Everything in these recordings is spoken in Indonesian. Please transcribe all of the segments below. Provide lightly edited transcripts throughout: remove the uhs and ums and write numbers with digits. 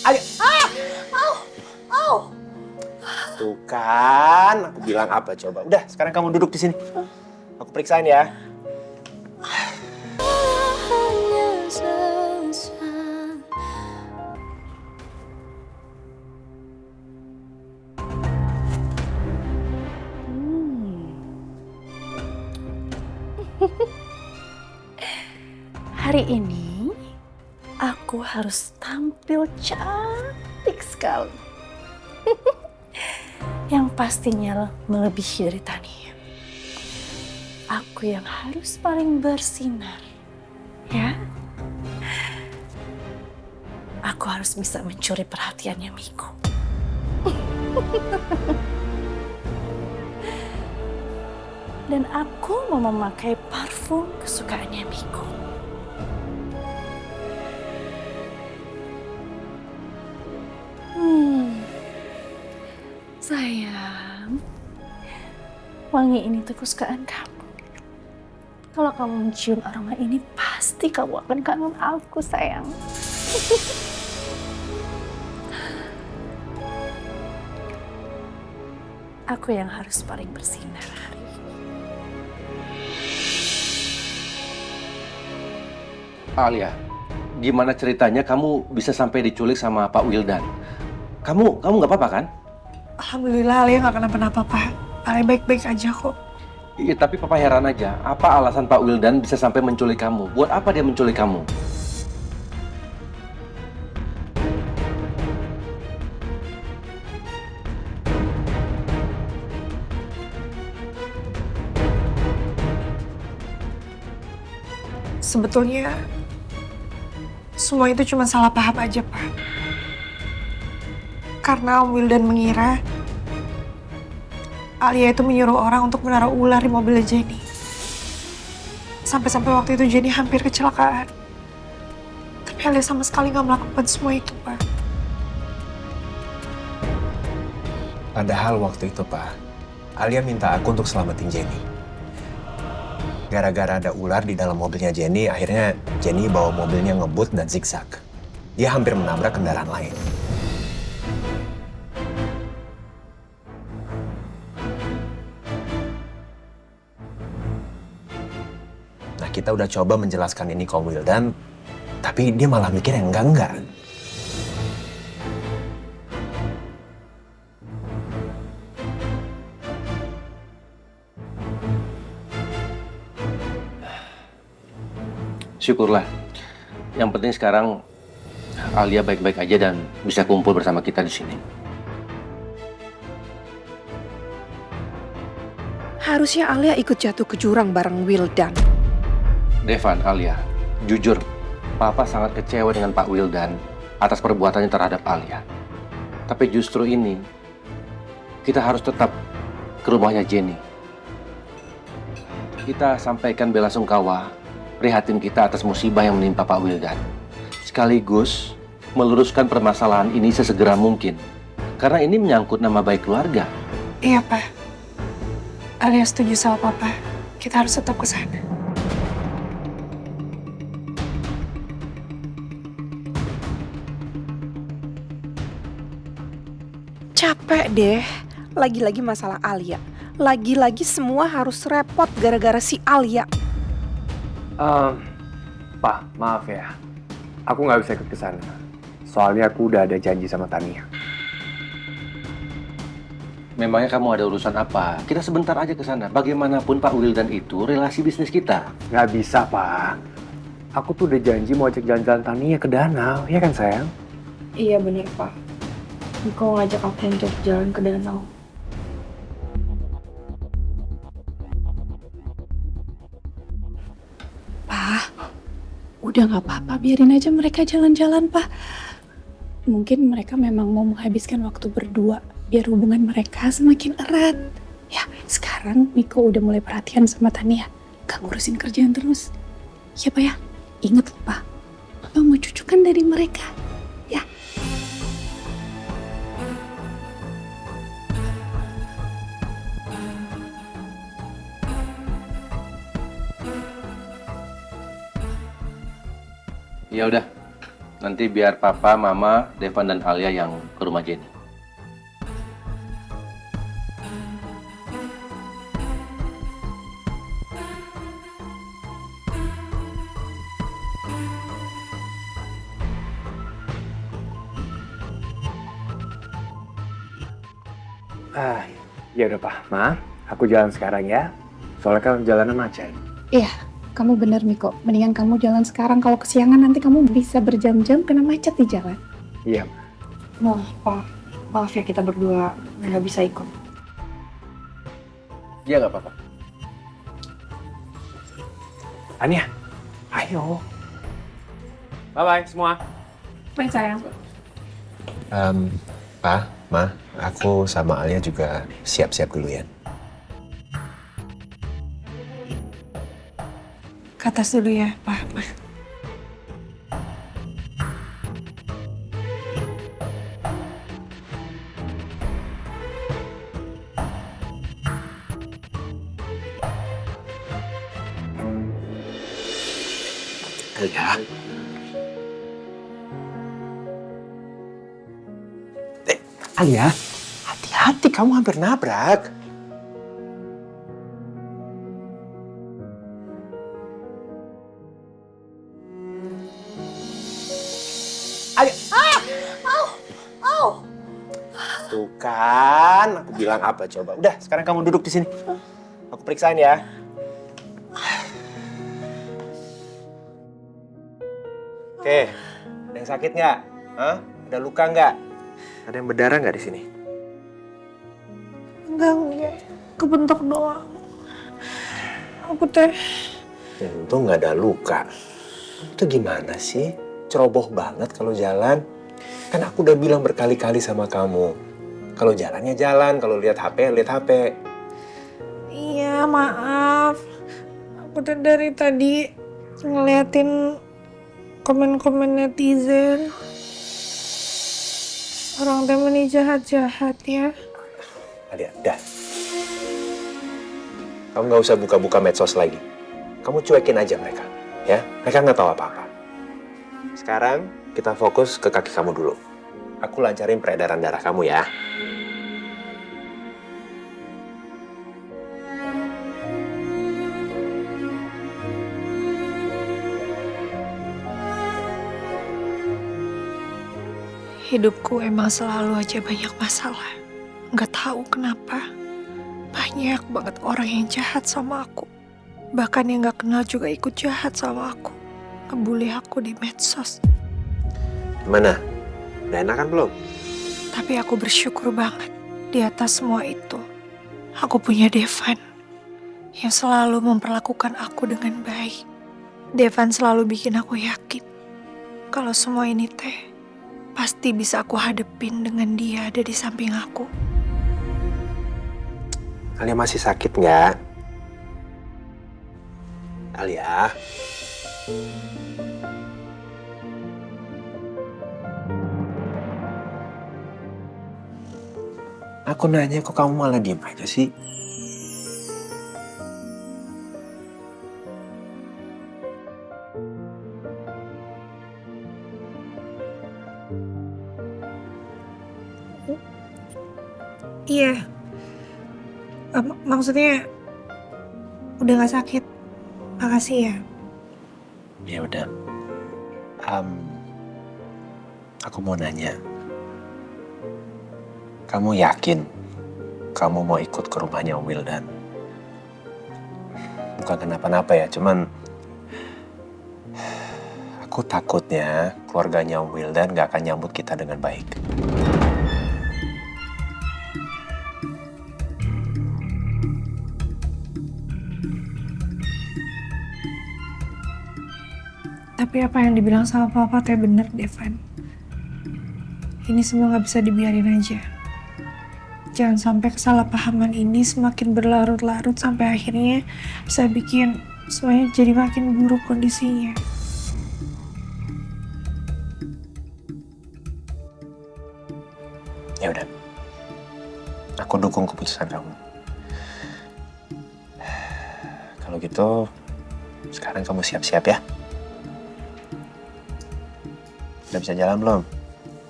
Ayo. Au. Tuh kan, aku bilang apa coba. Udah, sekarang kamu duduk di sini. Aku periksain ya. Hari ini aku harus tampil cantik sekali. Yang pastinya melebihi dari Tania. Aku yang harus paling bersinar, ya. Aku harus bisa mencuri perhatiannya Miko. Dan aku mau memakai parfum kesukaannya Miko. Sayang, wangi ini tuh kesukaan kamu. Kalau kamu mencium aroma ini, pasti kamu akan kangen aku, sayang. Aku yang harus paling bersinar hari ini. Alia, gimana ceritanya kamu bisa sampai diculik sama Pak Wildan? Kamu nggak apa-apa kan? Alhamdulillah Alia nggak kenapa-napa, Pak. Alia baik-baik aja kok. Iya, tapi Papa heran aja. Apa alasan Pak Wildan bisa sampai menculik kamu? Buat apa dia menculik kamu? Sebetulnya semua itu cuma salah paham aja, Pak. Karena Om Wildan mengira Alia itu menyuruh orang untuk menaruh ular di mobilnya Jenny. Sampai-sampai waktu itu Jenny hampir kecelakaan. Tapi Alia sama sekali nggak melakukan semua itu, Pak. Padahal waktu itu, Pak, Alia minta aku untuk selamatin Jenny. Gara-gara ada ular di dalam mobilnya Jenny, akhirnya Jenny bawa mobilnya ngebut dan zigzag. Dia hampir menabrak kendaraan lain. Nah, kita udah coba menjelaskan ini ke Om Wildan, tapi dia malah mikir yang enggak-enggak. Syukurlah. Yang penting sekarang Alia baik-baik aja dan bisa kumpul bersama kita di sini. Harusnya Alia ikut jatuh ke jurang bareng Wildan. Devan, Alia, jujur, Papa sangat kecewa dengan Pak Wildan atas perbuatannya terhadap Alia. Tapi justru ini, kita harus tetap ke rumahnya Jenny. Kita sampaikan bela sungkawa, prihatin kita atas musibah yang menimpa Pak Wildan. Sekaligus meluruskan permasalahan ini sesegera mungkin. Karena ini menyangkut nama baik keluarga. Iya, Pak. Alia setuju sama Papa. Kita harus tetap ke sana. Capek deh, lagi-lagi masalah Alia. Lagi-lagi semua harus repot gara-gara si Alia. Pak, maaf ya. Aku nggak bisa ikut ke sana. Soalnya aku udah ada janji sama Tania. Memangnya kamu ada urusan apa? Kita sebentar aja ke sana. Bagaimanapun Pak Wildan itu relasi bisnis kita. Nggak bisa, Pak. Aku tuh udah janji mau ajak jalan-jalan Tania ke danau, ya kan sayang? Iya bener Pak. Engkau ngajak aku untuk jalan ke danau. Pak, udah nggak apa-apa, biarin aja mereka jalan-jalan, Pak. Mungkin mereka memang mau menghabiskan waktu berdua, biar hubungan mereka semakin erat. Ya, sekarang Miko udah mulai perhatian sama Tania, gak ngurusin kerjaan terus. Ya, Pak ya, inget loh, Pak. Papa mau cucu kan dari mereka, ya. Ya udah, Nanti biar Papa, Mama, Devan, dan Alia yang ke rumah Jenny. Ya udah Pak, Ma, aku jalan sekarang ya. Soalnya kan jalanan macet. Iya, kamu bener Miko. Mendingan kamu jalan sekarang. Kalau kesiangan nanti kamu bisa berjam-jam kena macet di jalan. Iya. Pak. Maaf ya kita berdua nggak bisa ikut. Iya nggak apa-apa. Ania, ayo. Bye-bye semua. Baik sayang. Pa, Ma, aku sama Alia juga siap-siap dulu ya. Ke atas dulu ya, Pak. Alia. Alia, hati-hati kamu hampir nabrak. Alia. Tuh kan, aku bilang apa coba. Udah, sekarang kamu duduk di sini. Aku periksain ya. Oke, ada yang sakit nggak? Hah? Ada luka nggak? Ada yang berdarah nggak di sini? Enggak. Kebentuk doang. Aku teh. Untung nggak ada luka. Itu gimana sih? Ceroboh banget kalau jalan. Kan aku udah bilang berkali-kali sama kamu. Kalau jalannya jalan, kalau lihat HP, lihat HP. Iya, maaf. Aku teh dari tadi ngeliatin komen-komen netizen. Orang teh meni jahat-jahat ya. Alia, dah. Kamu nggak usah buka-buka medsos lagi. Kamu cuekin aja mereka, ya. Mereka nggak tahu apa-apa. Sekarang kita fokus ke kaki kamu dulu. Aku lancarin peredaran darah kamu ya. Hidupku emang selalu aja banyak masalah. Nggak tahu kenapa. Banyak banget orang yang jahat sama aku. Bahkan yang nggak kenal juga ikut jahat sama aku. Ngebully aku di medsos. Gimana? Udah enakan belum? Tapi aku bersyukur banget. Di atas semua itu, aku punya Devan. Yang selalu memperlakukan aku dengan baik. Devan selalu bikin aku yakin. Kalau semua ini teh, pasti bisa aku hadepin dengan dia ada di samping aku. Alia masih sakit nggak? Alia. Aku nanya kok kamu malah diem aja sih? Iya. Maksudnya udah gak sakit. Makasih ya. Ya udah. Aku mau nanya. Kamu yakin kamu mau ikut ke rumahnya Om Wildan? Bukan kenapa-napa ya, cuman aku takutnya keluarganya Om Wildan gak akan nyambut kita dengan baik. Tapi apa yang dibilang sama papa teh bener, Devan. Ini semua gak bisa dibiarin aja. Jangan sampai kesalahpahaman ini semakin berlarut-larut sampai akhirnya bisa bikin semuanya jadi makin buruk kondisinya. Ya udah. Aku dukung keputusan kamu. Kalau gitu, sekarang kamu siap-siap ya. Udah bisa jalan belum?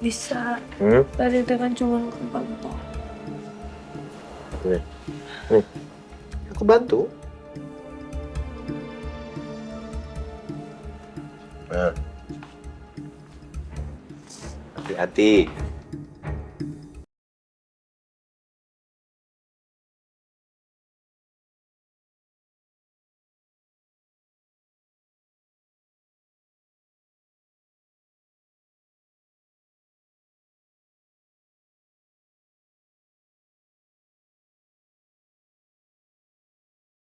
Bisa. Hmm? Tadi itu kan cuma kepentok. Nih. Nih. Aku bantu. Nah. Hati-hati.